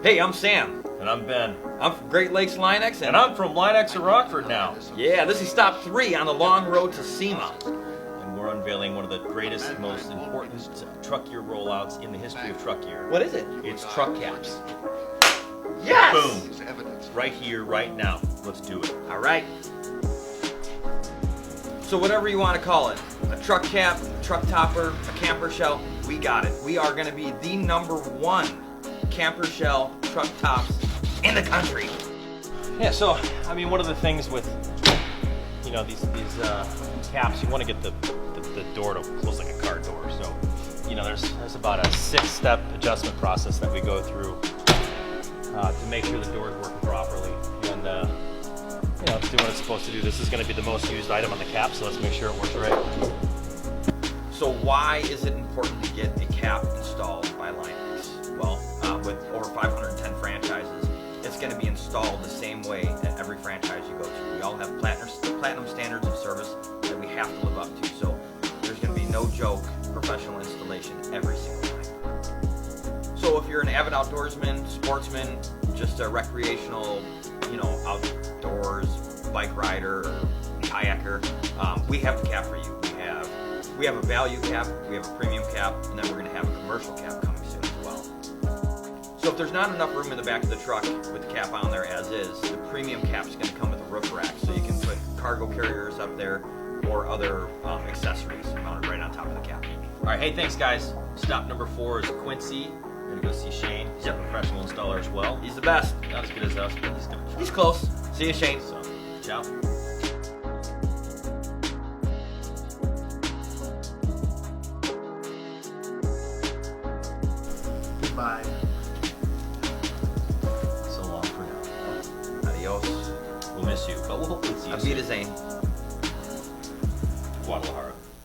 Hey, I'm Sam. And I'm Ben. I'm from Great Lakes Linex, And I'm from Linex in Rockford now. yeah, this is stop 3 on the long road to SEMA. And we're unveiling one of the greatest, most important truck year rollouts in the history of truck year. What is it? It's truck caps. Yes! Boom. Right here, right now. Let's do it. All right. So whatever you want to call it, a truck cap, a truck topper, a camper shell, we got it. We are going to be the #1 camper shell truck tops in the country. Yeah, so, I mean, one of the things with, you know, these caps, you want to get the door to close like a car door. So, you know, there's about a 6-step adjustment process that we go through to make sure the door is working properly. And, you know, to do what it's supposed to do. This is going to be the most used item on the cap, so let's make sure it works right. So why is it important to get a cap installed by Linex? Well, with over 510 franchises, it's going to be installed the same way at every franchise you go to. We all have platinum standards of service that we have to live up to. So there's going to be no joke professional installation every single time. So if you're an avid outdoorsman, sportsman, just a recreational, you know, outdoors bike rider, or kayaker, we have the cap for you. We have a value cap, we have a premium cap, and then we're going to have a commercial cap coming soon as well. So if there's not enough room in the back of the truck with the cap on there as is, the premium cap is going to come with a roof rack, so you can put cargo carriers up there or other accessories mounted right on top of the cap. All right, hey, thanks guys. Stop number 4 is Quincy. We're going to go see Shane. He's a professional installer as well. He's the best. Not as good as us, but he's different. He's close. See you, Shane. So, ciao. Bye. So long for now. Adios. We'll miss you, but we'll hopefully see you Auf soon. Wiedersehen. Guadalajara.